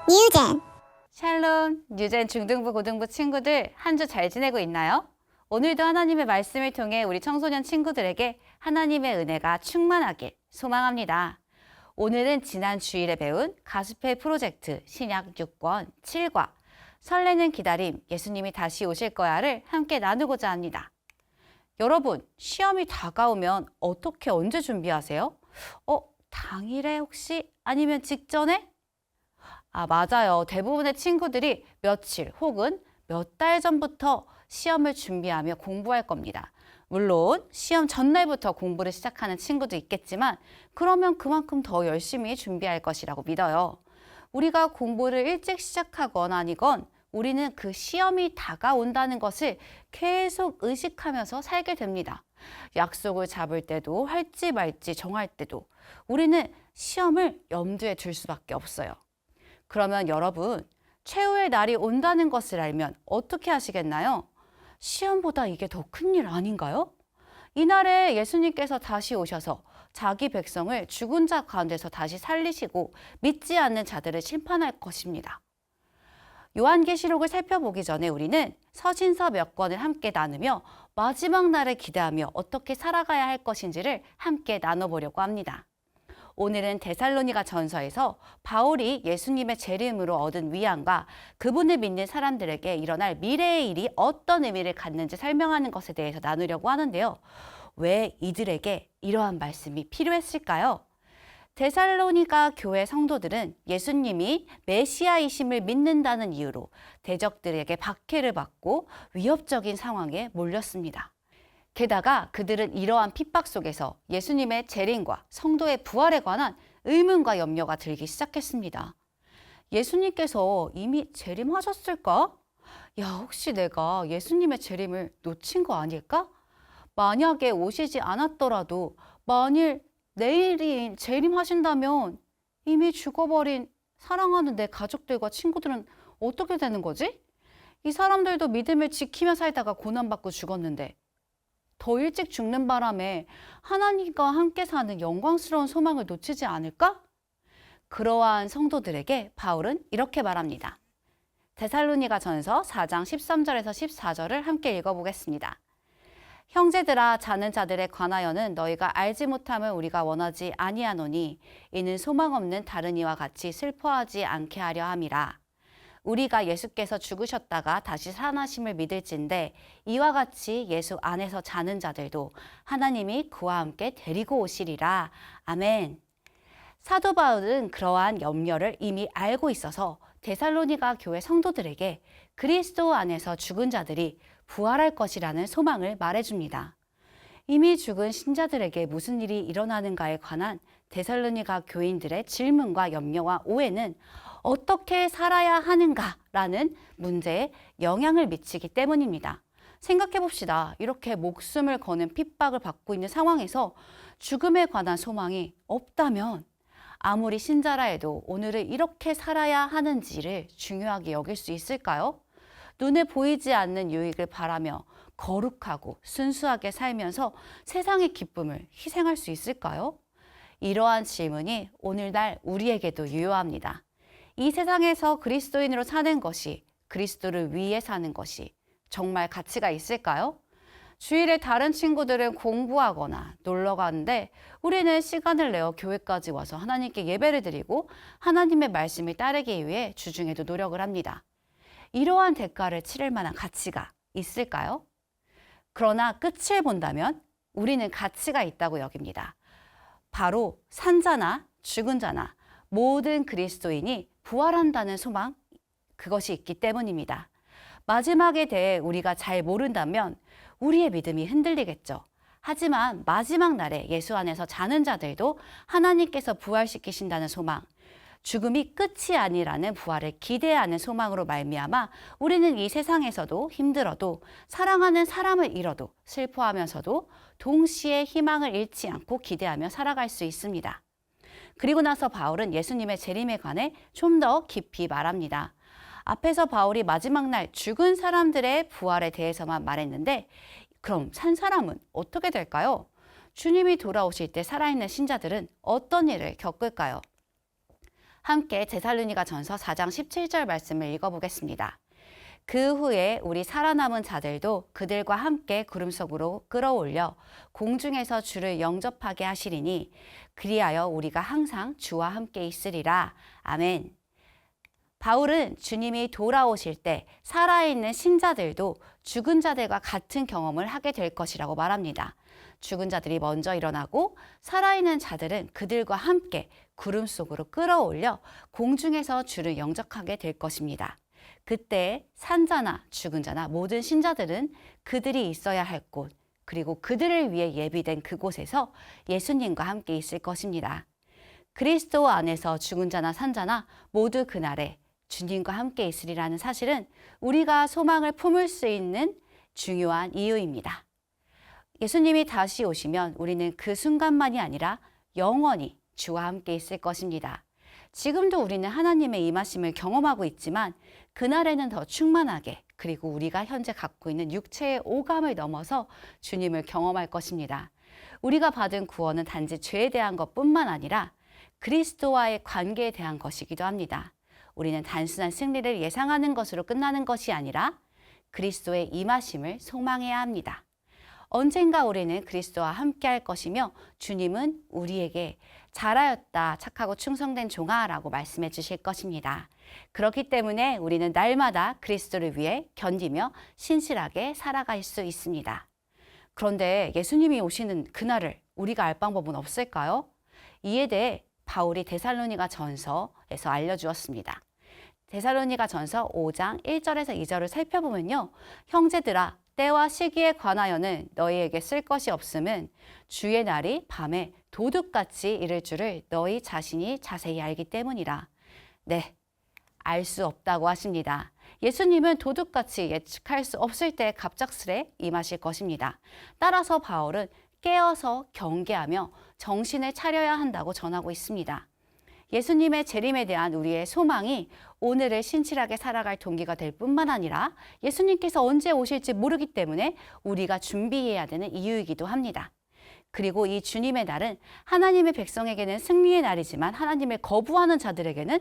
뉴젠. 샬롬, 뉴젠 중등부 고등부 친구들 한 주 잘 지내고 있나요? 오늘도 하나님의 말씀을 통해 우리 청소년 친구들에게 하나님의 은혜가 충만하길 소망합니다. 오늘은 지난 주일에 배운 가스펠 프로젝트 신약 6권 7과 설레는 기다림 예수님이 다시 오실 거야를 함께 나누고자 합니다. 여러분, 시험이 다가오면 어떻게 언제 준비하세요? 당일에 혹시? 아니면 직전에? 맞아요. 대부분의 친구들이 며칠 혹은 몇 달 전부터 시험을 준비하며 공부할 겁니다. 물론 시험 전날부터 공부를 시작하는 친구도 있겠지만 그러면 그만큼 더 열심히 준비할 것이라고 믿어요. 우리가 공부를 일찍 시작하건 아니건 우리는 그 시험이 다가온다는 것을 계속 의식하면서 살게 됩니다. 약속을 잡을 때도 할지 말지 정할 때도 우리는 시험을 염두에 둘 수밖에 없어요. 그러면 여러분, 최후의 날이 온다는 것을 알면 어떻게 하시겠나요? 시험보다 이게 더 큰일 아닌가요? 이날에 예수님께서 다시 오셔서 자기 백성을 죽은 자 가운데서 다시 살리시고 믿지 않는 자들을 심판할 것입니다. 요한계시록을 살펴보기 전에 우리는 서신서 몇 권을 함께 나누며 마지막 날을 기대하며 어떻게 살아가야 할 것인지를 함께 나눠보려고 합니다. 오늘은 데살로니가 전서에서 바울이 예수님의 재림으로 얻은 위안과 그분을 믿는 사람들에게 일어날 미래의 일이 어떤 의미를 갖는지 설명하는 것에 대해서 나누려고 하는데요. 왜 이들에게 이러한 말씀이 필요했을까요? 데살로니가 교회 성도들은 예수님이 메시아이심을 믿는다는 이유로 대적들에게 박해를 받고 위협적인 상황에 몰렸습니다. 게다가 그들은 이러한 핍박 속에서 예수님의 재림과 성도의 부활에 관한 의문과 염려가 들기 시작했습니다. 예수님께서 이미 재림하셨을까? 혹시 내가 예수님의 재림을 놓친 거 아닐까? 만약에 오시지 않았더라도 만일 내일이 재림하신다면 이미 죽어버린 사랑하는 내 가족들과 친구들은 어떻게 되는 거지? 이 사람들도 믿음을 지키며 살다가 고난받고 죽었는데 더 일찍 죽는 바람에 하나님과 함께 사는 영광스러운 소망을 놓치지 않을까? 그러한 성도들에게 바울은 이렇게 말합니다. 데살로니가 전서 4장 13절에서 14절을 함께 읽어보겠습니다. 형제들아, 자는 자들에 관하여는 너희가 알지 못함을 우리가 원하지 아니하노니 이는 소망 없는 다른 이와 같이 슬퍼하지 않게 하려 함이라. 우리가 예수께서 죽으셨다가 다시 살아나심을 믿을진데 이와 같이 예수 안에서 자는 자들도 하나님이 그와 함께 데리고 오시리라. 아멘. 사도 바울은 그러한 염려를 이미 알고 있어서 데살로니가 교회 성도들에게 그리스도 안에서 죽은 자들이 부활할 것이라는 소망을 말해줍니다. 이미 죽은 신자들에게 무슨 일이 일어나는가에 관한 데살로니가 교인들의 질문과 염려와 오해는 어떻게 살아야 하는가라는 문제에 영향을 미치기 때문입니다. 생각해 봅시다. 이렇게 목숨을 거는 핍박을 받고 있는 상황에서 죽음에 관한 소망이 없다면 아무리 신자라 해도 오늘을 이렇게 살아야 하는지를 중요하게 여길 수 있을까요? 눈에 보이지 않는 유익을 바라며 거룩하고 순수하게 살면서 세상의 기쁨을 희생할 수 있을까요? 이러한 질문이 오늘날 우리에게도 유효합니다. 이 세상에서 그리스도인으로 사는 것이, 그리스도를 위해 사는 것이 정말 가치가 있을까요? 주일에 다른 친구들은 공부하거나 놀러 가는데 우리는 시간을 내어 교회까지 와서 하나님께 예배를 드리고 하나님의 말씀을 따르기 위해 주중에도 노력을 합니다. 이러한 대가를 치를 만한 가치가 있을까요? 그러나 끝을 본다면 우리는 가치가 있다고 여깁니다. 바로 산자나 죽은 자나 모든 그리스도인이 부활한다는 소망, 그것이 있기 때문입니다. 마지막에 대해 우리가 잘 모른다면 우리의 믿음이 흔들리겠죠. 하지만 마지막 날에 예수 안에서 자는 자들도 하나님께서 부활시키신다는 소망, 죽음이 끝이 아니라는 부활을 기대하는 소망으로 말미암아 우리는 이 세상에서도 힘들어도 사랑하는 사람을 잃어도 슬퍼하면서도 동시에 희망을 잃지 않고 기대하며 살아갈 수 있습니다. 그리고 나서 바울은 예수님의 재림에 관해 좀 더 깊이 말합니다. 앞에서 바울이 마지막 날 죽은 사람들의 부활에 대해서만 말했는데 그럼 산 사람은 어떻게 될까요? 주님이 돌아오실 때 살아있는 신자들은 어떤 일을 겪을까요? 함께 데살로니가전서 4장 17절 말씀을 읽어보겠습니다. 그 후에 우리 살아남은 자들도 그들과 함께 구름 속으로 끌어올려 공중에서 주를 영접하게 하시리니 그리하여 우리가 항상 주와 함께 있으리라. 아멘. 바울은 주님이 돌아오실 때 살아있는 신자들도 죽은 자들과 같은 경험을 하게 될 것이라고 말합니다. 죽은 자들이 먼저 일어나고 살아있는 자들은 그들과 함께 구름 속으로 끌어올려 공중에서 주를 영접하게 될 것입니다. 그때 산자나 죽은 자나 모든 신자들은 그들이 있어야 할 곳, 그리고 그들을 위해 예비된 그곳에서 예수님과 함께 있을 것입니다. 그리스도 안에서 죽은 자나 산자나 모두 그날에 주님과 함께 있으리라는 사실은 우리가 소망을 품을 수 있는 중요한 이유입니다. 예수님이 다시 오시면 우리는 그 순간만이 아니라 영원히 주와 함께 있을 것입니다. 지금도 우리는 하나님의 임하심을 경험하고 있지만 그날에는 더 충만하게, 그리고 우리가 현재 갖고 있는 육체의 오감을 넘어서 주님을 경험할 것입니다. 우리가 받은 구원은 단지 죄에 대한 것뿐만 아니라 그리스도와의 관계에 대한 것이기도 합니다. 우리는 단순한 승리를 예상하는 것으로 끝나는 것이 아니라 그리스도의 임하심을 소망해야 합니다. 언젠가 우리는 그리스도와 함께 할 것이며 주님은 우리에게 잘하였다, 착하고 충성된 종아 라고 말씀해 주실 것입니다. 그렇기 때문에 우리는 날마다 그리스도를 위해 견디며 신실하게 살아갈 수 있습니다. 그런데 예수님이 오시는 그날을 우리가 알 방법은 없을까요? 이에 대해 바울이 데살로니가 전서에서 알려주었습니다. 데살로니가 전서 5장 1절에서 2절을 살펴보면요. 형제들아, 때와 시기에 관하여는 너희에게 쓸 것이 없음은 주의 날이 밤에 도둑같이 이를 줄을 너희 자신이 자세히 알기 때문이라. 네, 알 수 없다고 하십니다. 예수님은 도둑같이 예측할 수 없을 때 갑작스레 임하실 것입니다. 따라서 바울은 깨어서 경계하며 정신을 차려야 한다고 전하고 있습니다. 예수님의 재림에 대한 우리의 소망이 오늘을 신실하게 살아갈 동기가 될 뿐만 아니라 예수님께서 언제 오실지 모르기 때문에 우리가 준비해야 되는 이유이기도 합니다. 그리고 이 주님의 날은 하나님의 백성에게는 승리의 날이지만 하나님을 거부하는 자들에게는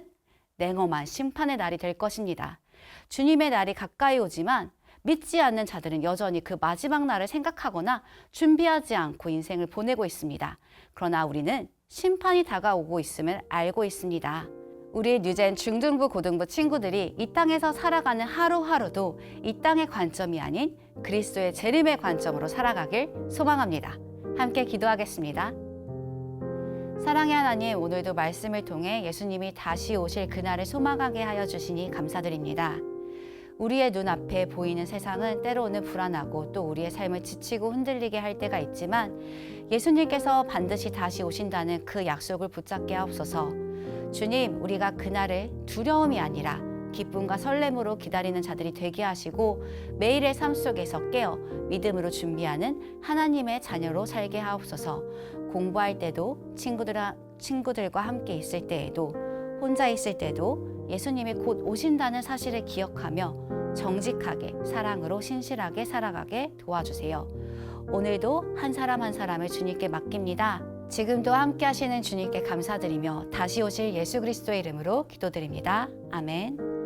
냉엄한 심판의 날이 될 것입니다. 주님의 날이 가까이 오지만 믿지 않는 자들은 여전히 그 마지막 날을 생각하거나 준비하지 않고 인생을 보내고 있습니다. 그러나 우리는 심판이 다가오고 있음을 알고 있습니다. 우리 뉴젠 중등부 고등부 친구들이 이 땅에서 살아가는 하루하루도 이 땅의 관점이 아닌 그리스도의 재림의 관점으로 살아가길 소망합니다. 함께 기도하겠습니다. 사랑의 하나님, 오늘도 말씀을 통해 예수님이 다시 오실 그날을 소망하게 하여 주시니 감사드립니다. 우리의 눈앞에 보이는 세상은 때로는 불안하고 또 우리의 삶을 지치고 흔들리게 할 때가 있지만 예수님께서 반드시 다시 오신다는 그 약속을 붙잡게 하옵소서. 주님, 우리가 그날을 두려움이 아니라 기쁨과 설렘으로 기다리는 자들이 되게 하시고 매일의 삶 속에서 깨어 믿음으로 준비하는 하나님의 자녀로 살게 하옵소서. 공부할 때도 친구들과 함께 있을 때에도 혼자 있을 때도 예수님이 곧 오신다는 사실을 기억하며 정직하게 사랑으로 신실하게 살아가게 도와주세요. 오늘도 한 사람 한 사람을 주님께 맡깁니다. 지금도 함께 하시는 주님께 감사드리며 다시 오실 예수 그리스도의 이름으로 기도드립니다. 아멘.